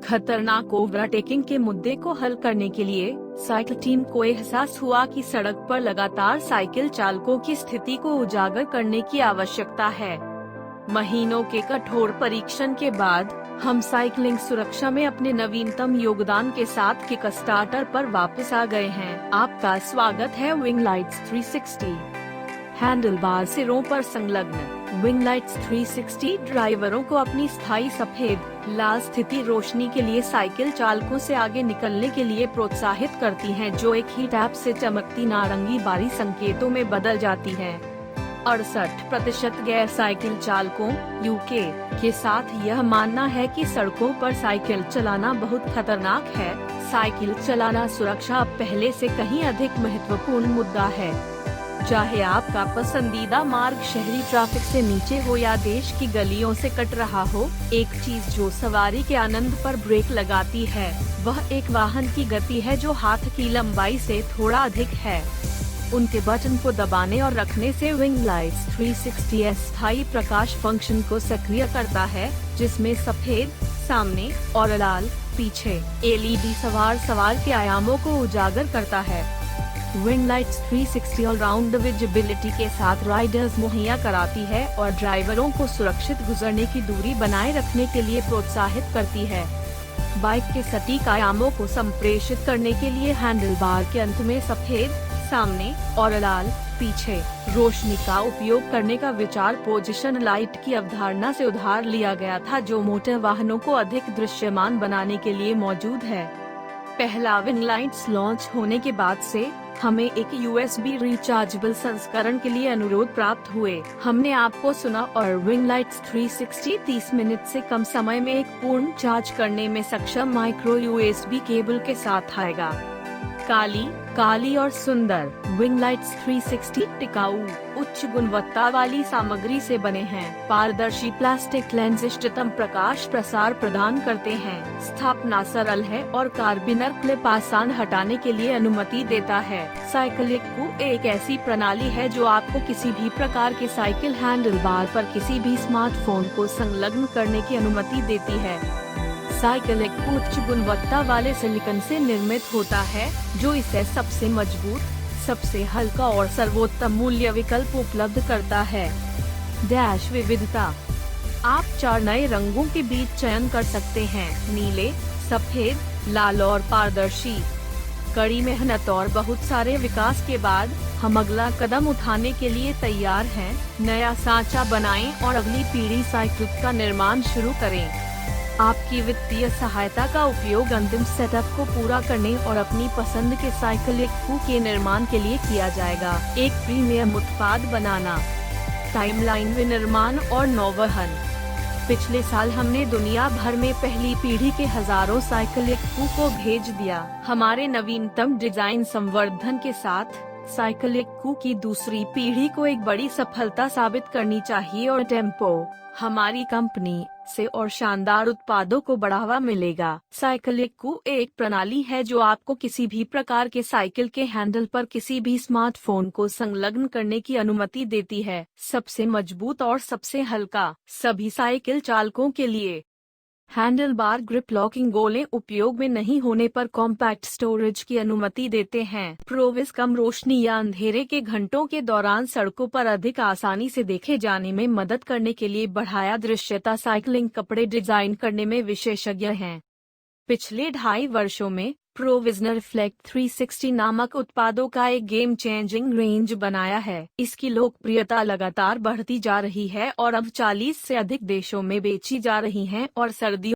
खतरनाक ओवरटेकिंग के मुद्दे को हल करने के लिए साइकिल टीम को एहसास हुआ कि सड़क पर लगातार साइकिल चालकों की स्थिति को उजागर करने की आवश्यकता है। महीनों के कठोर परीक्षण के बाद हम साइकिलिंग सुरक्षा में अपने नवीनतम योगदान के साथ किकस्टार्टर पर वापस आ गए हैं। आपका स्वागत है विंग लाइट्स 360। हैंडलबार सिरों पर संलग्न विंग लाइट्स 360 ड्राइवरों को अपनी स्थायी सफेद लाल स्थिति रोशनी के लिए साइकिल चालकों से आगे निकलने के लिए प्रोत्साहित करती हैं, जो एक ही टैप से चमकती नारंगी बारी संकेतों में बदल जाती है। 68% गैर साइकिल चालकों यूके के साथ यह मानना है कि सड़कों पर साइकिल चलाना बहुत खतरनाक है। साइकिल चलाना सुरक्षा अब पहले से कहीं अधिक महत्वपूर्ण मुद्दा है। चाहे आपका पसंदीदा मार्ग शहरी ट्रैफिक से नीचे हो या देश की गलियों से कट रहा हो, एक चीज जो सवारी के आनंद पर ब्रेक लगाती है वह एक वाहन की गति है जो हाथ की लंबाई से थोड़ा अधिक है। उनके बटन को दबाने और रखने से विंग लाइट्स 360 स्थायी प्रकाश फंक्शन को सक्रिय करता है, जिसमें सफेद सामने और लाल पीछे LED सवार के आयामों को उजागर करता है। विंग लाइट्स 360 ऑलराउंड विजिबिलिटी के साथ राइडर्स मुहैया कराती है और ड्राइवरों को सुरक्षित गुजरने की दूरी बनाए रखने के लिए प्रोत्साहित करती है। बाइक के सटीक आयामों को संप्रेषित करने के लिए हैंडल बार के अंत में सफेद सामने और लाल पीछे रोशनी का उपयोग करने का विचार पोजीशन लाइट की अवधारणा से उधार लिया गया था, जो मोटर वाहनों को अधिक दृश्यमान बनाने के लिए मौजूद है। पहला विंग लाइट्स लॉन्च होने के बाद से हमें एक USB रिचार्जेबल संस्करण के लिए अनुरोध प्राप्त हुए। हमने आपको सुना और विंग लाइट्स 360 30 मिनट से कम समय में एक पूर्ण चार्ज करने में सक्षम माइक्रो USB केबल के साथ आएगा। काली और सुंदर विंग लाइट्स 360 टिकाऊ उच्च गुणवत्ता वाली सामग्री से बने हैं। पारदर्शी प्लास्टिक लेंस इष्टतम प्रकाश प्रसार प्रदान करते हैं। स्थापना सरल है और कार्बिनर क्लिप आसान हटाने के लिए अनुमति देता है। साइकिल एक ऐसी प्रणाली है जो आपको किसी भी प्रकार के साइकिल हैंडल बार पर किसी भी स्मार्टफोन को संलग्न करने की अनुमति देती है। साइकिल एक उच्च गुणवत्ता वाले सिलिकॉन से निर्मित होता है, जो इसे सबसे मजबूत, सबसे हल्का और सर्वोत्तम मूल्य विकल्प उपलब्ध करता है। डैश विविधता, आप 4 नए रंगों के बीच चयन कर सकते हैं: नीले, सफेद, लाल और पारदर्शी। कड़ी मेहनत और बहुत सारे विकास के बाद हम अगला कदम उठाने के लिए तैयार हैं। नया सांचा बनाएं और अगली पीढ़ी साइकिल का निर्माण शुरू करें। आपकी वित्तीय सहायता का उपयोग अंतिम सेटअप को पूरा करने और अपनी पसंद के साइकिल के निर्माण के लिए किया जाएगा। एक प्रीमियम उत्पाद बनाना, टाइमलाइन विनिर्माण और नौवहन। पिछले साल हमने दुनिया भर में पहली पीढ़ी के हजारों साइकिल को भेज दिया। हमारे नवीनतम डिजाइन संवर्धन के साथ साइकिल की दूसरी पीढ़ी को एक बड़ी सफलता साबित करनी चाहिए और टेम्पो हमारी कंपनी से और शानदार उत्पादों को बढ़ावा मिलेगा। साइकिल एक प्रणाली है जो आपको किसी भी प्रकार के साइकिल के हैंडल पर किसी भी स्मार्टफोन को संलग्न करने की अनुमति देती है। सबसे मजबूत और सबसे हल्का सभी साइकिल चालकों के लिए। हैंडल बार ग्रिप लॉकिंग गोले उपयोग में नहीं होने पर कॉम्पैक्ट स्टोरेज की अनुमति देते हैं। प्रोविस कम रोशनी या अंधेरे के घंटों के दौरान सड़कों पर अधिक आसानी से देखे जाने में मदद करने के लिए बढ़ाया दृश्यता साइकिलिंग कपड़े डिजाइन करने में विशेषज्ञ हैं। पिछले 2.5 वर्षों में प्रोविजन रिफ्लेक्ट 360 नामक उत्पादों का एक गेम चेंजिंग रेंज बनाया है। इसकी लोकप्रियता लगातार बढ़ती जा रही है और अब 40 से अधिक देशों में बेची जा रही हैं और सर्दियों